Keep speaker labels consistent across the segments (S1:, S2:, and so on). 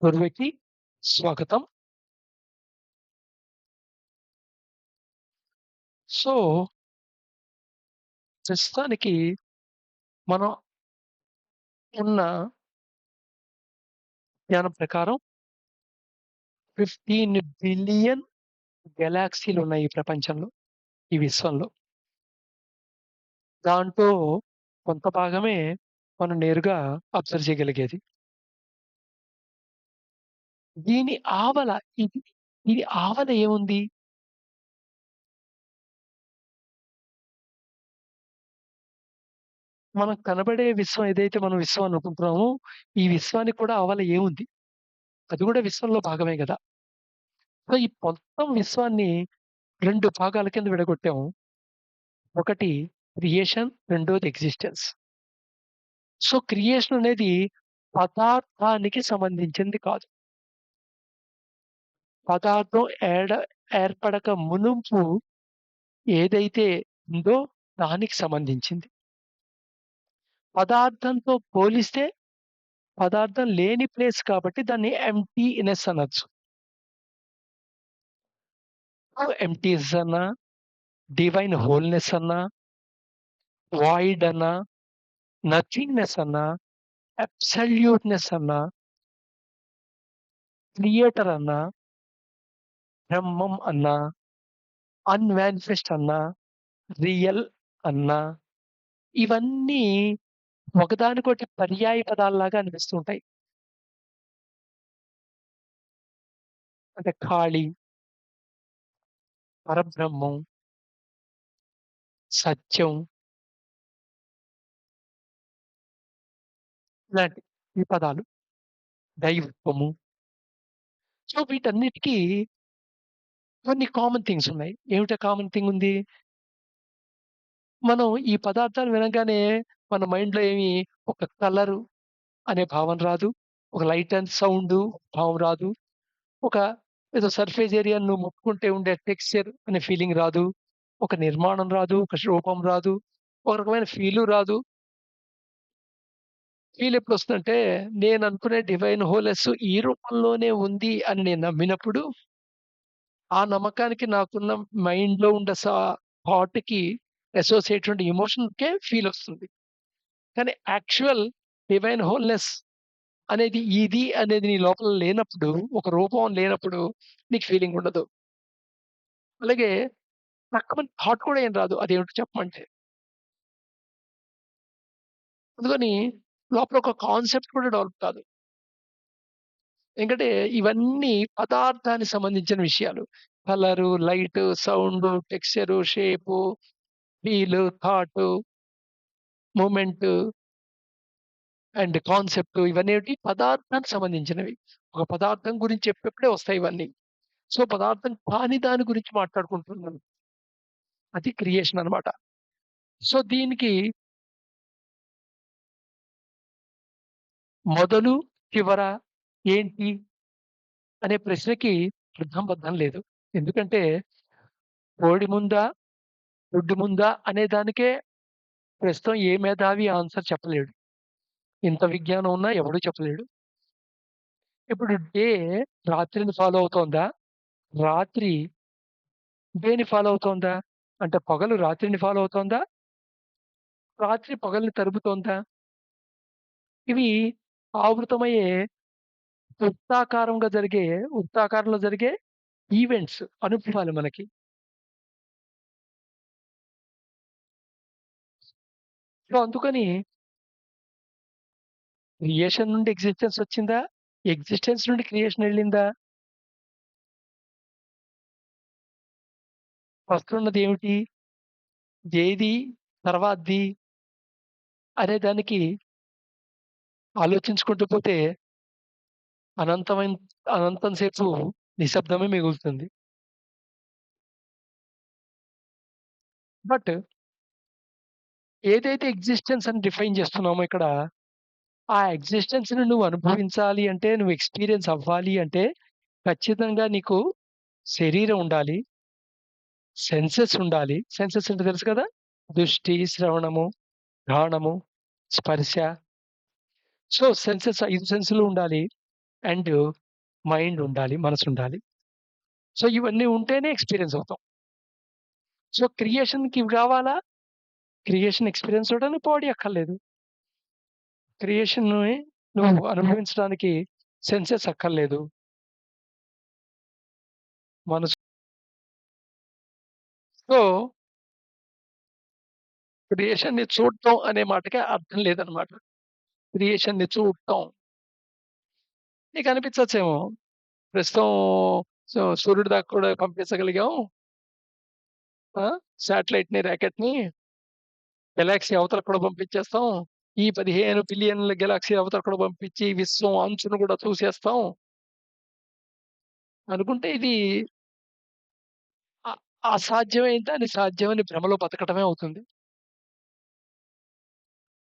S1: గురువుకి స్వాగతం. సో, ప్రస్తుతానికి మనం ఉన్న జ్ఞానం ప్రకారం 15,000,000,000 గెలాక్సీలున్నాయి ఈ ప్రపంచంలో, ఈ విశ్వంలో. దాంట్లో కొంత భాగమే మనం నేరుగా అబ్జర్వ్ చేయగలిగేది. దీని ఆవల ఇది దీని ఆవల ఏముంది? మనకు కనబడే విశ్వం ఏదైతే మనం విశ్వం అనుకుంటున్నామో, ఈ విశ్వానికి కూడా ఆవల ఏముంది? అది కూడా విశ్వంలో భాగమే గదా! సో, ఈ మొత్తం విశ్వాన్ని 2 భాగాల కింద విడగొట్టాము. ఒకటి క్రియేషన్, రెండోది ఎగ్జిస్టెన్స్. సో, క్రియేషన్ అనేది పదార్థానికి సంబంధించింది కాదు. పదార్థం ఏర్పడక మునుపు ఏదైతే ఉందో దానికి సంబంధించింది. పదార్థంతో పోలిస్తే పదార్థం లేని ప్లేస్ కాబట్టి దాన్ని ఎంప్టీనెస్ అనొచ్చు. ఎంప్టీస్ అన్నా, డివైన్ హోల్‌నెస్ అన్నా, వాయిడ్ అన్నా, నథింగ్‌నెస్ అన్నా, అబ్సల్యూట్‌నెస్ అన్నా, క్రియేటర్ అన్నా, బ్రహ్మం అన్నా, అన్‌మానిఫెస్ట్ అన్నా, రియల్ అన్నా, ఇవన్నీ ఒకదానికొకటి పర్యాయ పదాల్లాగా అనిపిస్తూ ఉంటాయి. అంటే ఖాళీ, పరబ్రహ్మం, సత్యం ఇలాంటి ఈ పదాలు. దైవత్వము. సో, వీటన్నిటికి కొన్ని కామన్ థింగ్స్ ఉన్నాయి. ఏమిటా కామన్ థింగ్ ఉంది? మనం ఈ పదార్థాలు వినంగానే మన మైండ్‌లో ఏమి ఒక కలరు అనే భావన రాదు. ఒక లైట్ అండ్ సౌండు భావం రాదు. ఒక ఏదో సర్ఫేస్ ఏరియా‌ని నువ్వు ముట్టుకుంటే ఉండే టెక్స్చర్ అనే ఫీలింగ్ రాదు. ఒక నిర్మాణం రాదు. ఒక రూపం రాదు. ఒక రకమైన ఫీలు రాదు. ఫీల్ ఎప్పుడొస్తుందంటే నేననుకునే డివైన్ హోలెస్ ఈ రూపంలోనే ఉంది అని నేను నమ్మినప్పుడు, ఆ నమ్మకానికి నాకున్న మైండ్‌లో ఉండే థాట్‌కి అసోసియేటెడ్ ఎమోషన్‌కే ఫీలొస్తుంది. కానీ యాక్చువల్ డివైన్ హోల్‌నెస్ అనేది ఇది అనేది నీ లోపల లేనప్పుడు, ఒక రూపం లేనప్పుడు నీకు ఫీలింగ్ ఉండదు. అలాగే టక్కుమని థాట్ కూడా ఏం రాదు. అదేమిటో చెప్పమంటే. అందుకని లోపల ఒక కాన్సెప్ట్ కూడా డెవలప్ కాదు. ఎందుకంటే ఇవన్నీ పదార్థానికి సంబంధించిన విషయాలు. Colour, light, sound, texture, shape, feel, thought, movement and concept ఇవన్నేంటి పదార్థానికి సంబంధించినవి. ఒక పదార్థం గురించి చెప్పేప్పుడే వస్తాయి ఇవన్నీ. సో, పదార్థం కాని దాని గురించి మాట్లాడుకుంటున్నాను. అది క్రియేషన్ అన్నమాట. సో, దీనికి మొదలు, చివర ఏంటి అనే ప్రశ్నకి అర్థం పర్థం లేదు. ఎందుకంటే కోడి ముందా? గుడ్డు ముందా? అనే దానికే ప్రస్తుతం ఏ మేధావి ఆన్సర్ చెప్పలేడు. ఇంత విజ్ఞానం ఉన్నా ఎవడు చెప్పలేడు. ఇప్పుడు రాత్రిని ఫాలో అవుతోందా? రాత్రి డేని ఫాలో అవుతోందా? అంటే పగలు రాత్రిని ఫాలో అవుతోందా? రాత్రి పగల్ని తరుముతోందా? ఇవి ఆవృతమయ్యే వృత్తాకారంలో జరిగే ఈవెంట్స్, అనుభవాలు మనకి. సో, అందుకని క్రియేషన్ నుండి ఎక్సిస్టెన్స్ వచ్చిందా? ఎక్సిస్టెన్స్ నుండి క్రియేషన్ ఎళ్ళిందా? వస్తున్నదేమిటి? ఏది తర్వాతది అనే దానికి ఆలోచించుకుంటూ పోతే అనంతమైన అనంతం సేపు నిశ్శబ్దమే మిగులుతుంది. బట్ ఏదైతే ఎక్సిస్టెన్స్ అని డిఫైన్ చేస్తున్నామో ఇక్కడ, ఆ ఎక్సిస్టెన్స్‌ని నువ్వు అనుభవించాలి అంటే, నువ్వు ఎక్స్‌పీరియన్స్ అవ్వాలి అంటే, ఖచ్చితంగా నీకు శరీరం ఉండాలి. సెన్సెస్ ఉండాలి. సెన్సెస్ అంటే తెలుసు కదా! దృష్టి, శ్రవణము, ఘ్రాణము, స్పర్శ. సో, 5 సెన్సులు ఉండాలి. అండ్ మైండ్ ఉండాలి. మనసుండాలి. సో, ఇవన్నీ ఉంటేనే ఎక్స్‌పీరియన్స్ అవుతాం. సో, క్రియేషన్‌కి ఇవి కావాలా? క్రియేషన్ ఎక్స్‌పీరియన్స్ అవ్వడానికి బాడీ అక్కర్లేదు. క్రియేషన్‌ని నువ్వు అనుభవించడానికి సెన్సెస్ అక్కర్లేదు. మనసు సో, క్రియేషన్‌ని చూడటం అనే మాటకి అర్థం లేదనమాట. క్రియేషన్‌ని చూడటం. నీకనిపించచ్చేమో ప్రస్తుతం సూర్యుడి దాకా కూడా పంపించగలిగాం. ఆ! శాటిలైట్‌ని, రాకెట్‌ని గెలాక్సీ అవతలకి కూడా పంపించేస్తాం. ఈ 15,000,000,000 గెలాక్సీ అవతలకి కూడా పంపించి విశ్వం అంచును కూడా చూసేస్తాం. అనుకుంటే ఇది అ అసాధ్యమైన దాన్ని సాధ్యమని భ్రమలో బతకడమే అవుతుంది.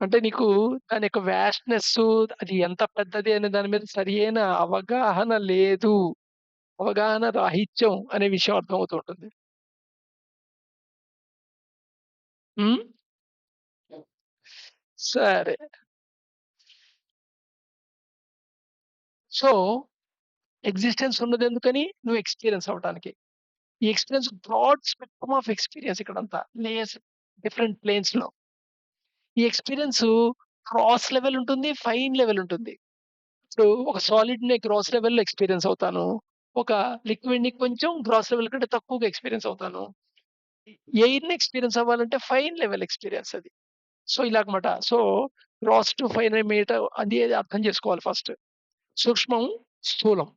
S1: అంటే నీకు దాని యొక్క వాస్ట్‌నెస్సు అది ఎంత పెద్దది అనే దాని మీద సరియైన అవగాహన లేదు. అవగాహన రాహిత్యం అనే విషయం అర్థమవుతూ ఉంటుంది. హ్మ్. సరే. సో, ఎక్సిస్టెన్స్ ఉన్నదెందుకని? నువ్వు ఎక్స్‌పీరియన్స్ అవ్వటానికి. ఈ experience broad spectrum of experience ఇక్కడంతా. డిఫరెంట్ ప్లేన్స్‌లో. ఈ ఎక్స్‌పీరియన్సు క్రాస్ లెవెల్ ఉంటుంది. ఫైన్ లెవెల్ ఉంటుంది. ఇప్పుడు ఒక సాలిడ్‌ని గ్రాస్ లెవెల్‌లో ఎక్స్‌పీరియన్స్ అవుతాను. ఒక లిక్విడ్‌ని కొంచెం గ్రాస్ లెవెల్ కంటే తక్కువగా ఎక్స్‌పీరియన్స్ అవుతాను. ఎయిర్‌ని ఎక్స్‌పీరియన్స్ అవ్వాలంటే ఫైన్ లెవెల్ ఎక్స్‌పీరియన్స్ అది. సో, ఇలాగమాట. సో, గ్రాస్ టు ఫైన్ మీట అది అర్థం చేసుకోవాలి ఫస్ట్. సూక్ష్మం, స్థూలం.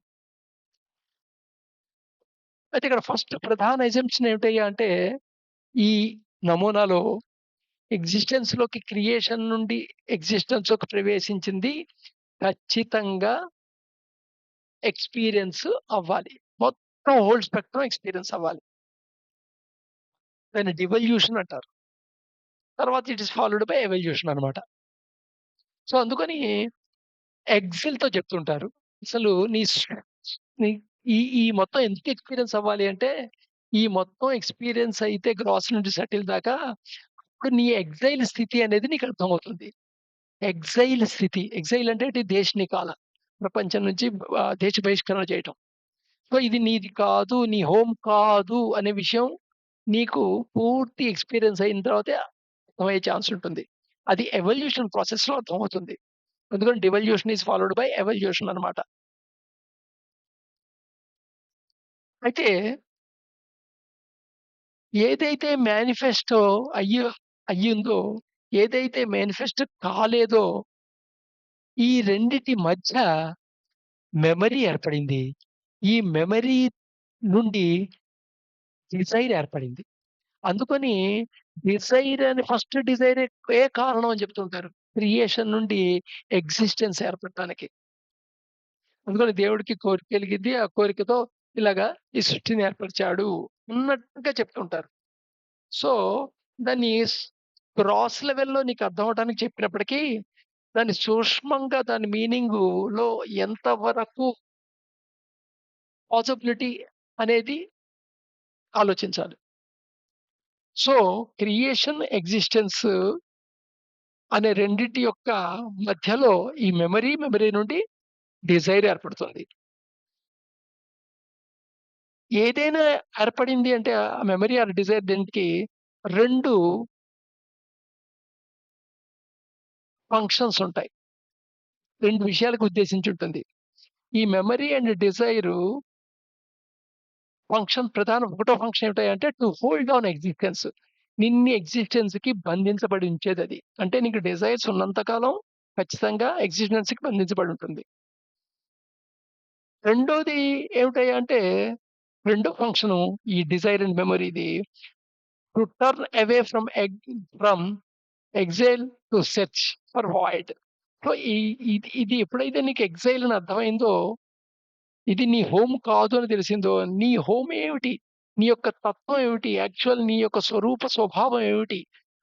S1: అయితే ఇక్కడ ఫస్ట్ ప్రధాన అజంప్షన్ ఏమిటయ్యా అంటే, ఈ నమూనాలో ఎక్సిస్టెన్స్‌లోకి క్రియేషన్ నుండి ఎక్సిస్టెన్స్‌లోకి ప్రవేశించింది ఖచ్చితంగా ఎక్స్‌పీరియన్స్ అవ్వాలి. మొత్తం హోల్ స్పెక్ట్రమ్ ఎక్స్‌పీరియన్స్ అవ్వాలి. దాన్ని డివల్యూషన్ అంటారు. తర్వాత it is followed by evolution అన్నమాట. సో, అందుకని ఎగ్జిల్‌తో చెప్తుంటారు. అసలు నీ ఈ మొత్తం ఎందుకు ఎక్స్‌పీరియన్స్ అవ్వాలి అంటే, ఈ మొత్తం ఎక్స్‌పీరియన్స్ అయితే గ్రాస్ నుండి సెటిల్ దాకా అప్పుడు నీ ఎక్సైల్ స్థితి అనేది నీకు అర్థమవుతుంది. ఎక్సైల్ స్థితి. ఎక్సైల్ అంటే ఏంటి? దేశ్ నికాల. ప్రపంచం నుంచి దేశ బహిష్కరణ చేయటం. సో, ఇది నీది కాదు, నీ హోమ్ కాదు అనే విషయం నీకు పూర్తి ఎక్స్‌పీరియన్స్ అయిన తర్వాతే అర్థమయ్యే ఛాన్స్ ఉంటుంది. అది ఎవల్యూషన్ ప్రాసెస్‌లో అర్థమవుతుంది. ఎందుకంటే devolution is followed by evolution అన్నమాట. అయితే ఏదైతే మేనిఫెస్టో అయ్యో అయ్యిందో, ఏదైతే మేనిఫెస్ట్ కాలేదో, ఈ రెండిటి మధ్య మెమరీ ఏర్పడింది. ఈ మెమరీ నుండి డిజైర్ ఏర్పడింది. అందుకని డిజైర్ అని ఫస్ట్ డిజైరే కారణం అని చెప్తుంటారు. క్రియేషన్ నుండి ఎక్సిస్టెన్స్ ఏర్పడటానికి. అందుకని దేవుడికి కోరిక కలిగింది. ఆ కోరికతో ఇలాగా ఈ సృష్టిని ఏర్పరిచాడు అన్నట్టుగా చెప్తుంటారు. సో, దాన్ని గ్రాస్ లెవెల్‌లో నీకు అర్థం అవ్వడానికి చెప్పినప్పటికీ, దాన్ని సూక్ష్మంగా దాని మీనింగులో ఎంత వరకు పాసిబిలిటీ అనేది ఆలోచించాలి. సో, క్రియేషన్, ఎక్సిస్టెన్స్ అనే రెండిటి యొక్క మధ్యలో ఈ మెమరీ నుండి డిజైర్ ఏర్పడుతుంది. ఏదైనా ఏర్పడింది అంటే ఆ మెమరీ ఆర్ డిజైర్ దీనికి 2 ఫంక్షన్స్ ఉంటాయి. 2 విషయాలకు ఉద్దేశించి ఉంటుంది. ఈ మెమరీ అండ్ డిజైరు ఒకటో ఫంక్షన్ ఏమిటంటే టు హోల్డ్ ఆన్ ఎక్సిస్టెన్స్. నిన్ను ఎక్సిస్టెన్స్‌కి బంధించబడి ఉంచేదది. అంటే నీకు డిజైర్స్ ఉన్నంత కాలం ఖచ్చితంగా ఎక్సిస్టెన్స్‌కి బంధించబడి ఉంటుంది. రెండోది ఏమిటయ్యా అంటే, రెండో ఫంక్షను ఈ డిజైర్ అండ్ మెమరీది to turn away from exile to search for void. So, ఇది ఎప్పుడైతే నీకు ఎక్సైల్ అని అర్థమైందో, ఇది నీ హోమ్ కాదు అని తెలిసిందో, నీ హోమ్ ఏమిటి? నీ యొక్క తత్వం ఏమిటి? యాక్చువల్ నీ యొక్క స్వభావం ఏమిటి?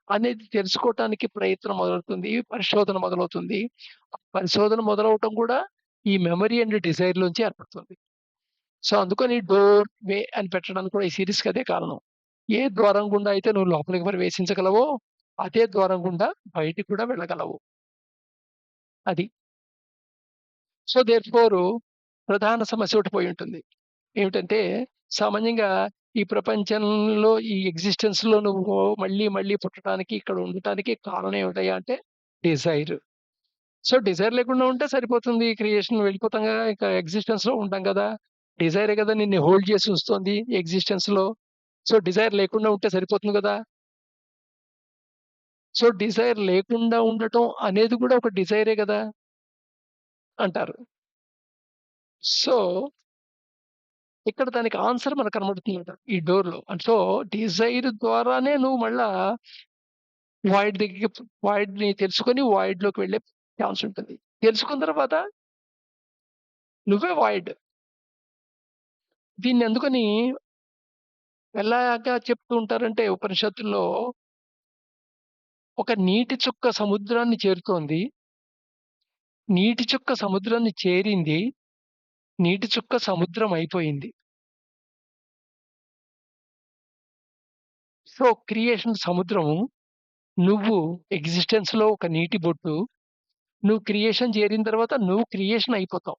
S1: అనేది తెలుసుకోవటానికి ప్రయత్నం మొదలవుతుంది. పరిశోధన మొదలవుతుంది. పరిశోధన మొదలవటం కూడా ఈ మెమరీ అండ్ డిజైర్‌లోంచి ఏర్పడుతుంది. సో, అందుకని డోర్ వే అని పెట్టడానికి కూడా ఈ సీరీస్‌కి అదే కారణం. ఏ ద్వారం గుండా అయితే నువ్వు లోపలికి ప్రవేశించగలవో, అదే ద్వారం గుండా బయటికి కూడా వెళ్ళగలవు. అది. సో, దేర్‌ఫోర్ ప్రధాన సమస్య ఒకటి పోయుంటుంది. ఏమిటంటే, సామాన్యంగా ఈ ప్రపంచంలో ఈ ఎగ్జిస్టెన్స్‌లో నువ్వు మళ్ళీ, మళ్ళీ పుట్టడానికి, ఇక్కడ ఉండటానికి కారణం ఏమిటయ్యా అంటే డిజైర్. సో, డిజైర్ లేకుండా ఉంటే సరిపోతుంది. క్రియేషన్ వెళ్ళిపోతాం గదా! ఇక ఎగ్జిస్టెన్స్‌లో ఉంటాం గదా! డిజైరే గదా! నిన్ను హోల్డ్ చేసి ఉంచుతోంది ఎగ్జిస్టెన్స్‌లో. సో, డిజైర్ లేకుండా ఉంటే సరిపోతుంది గదా! సో, డిజైర్ లేకుండా ఉండటం అనేది గూడా ఒక డిజైరే గదా! అంటారు. సో, ఇక్కడ దానికి ఆన్సర్ మనకు కనబడుతుందట ఈ డోర్‌లో. సో, డిజైర్ ద్వారానే నువ్వు మళ్ళా వాయిడ్‌ని తెలుసుకొని వాయిడ్‌లోకి వెళ్ళే ఛాన్స్ ఉంటుంది. తెలుసుకున్న తర్వాత నువ్వే వాయిడ్. దీన్నెందుకని ఎలాగా చెప్తూ ఉంటారంటే ఉపనిషత్తుల్లో ఒక నీటి చుక్క సముద్రాన్ని చేరుతోంది. నీటి చుక్క సముద్రాన్ని చేరింది. నీటి చుక్క సముద్రం అయిపోయింది. సో, క్రియేషన్ సముద్రము. నువ్వు ఎగ్జిస్టెన్స్‌లో ఒక నీటి బొట్టు. నువ్వు క్రియేషన్ చేరిన తర్వాత నువ్వు క్రియేషన్ అయిపోతావు.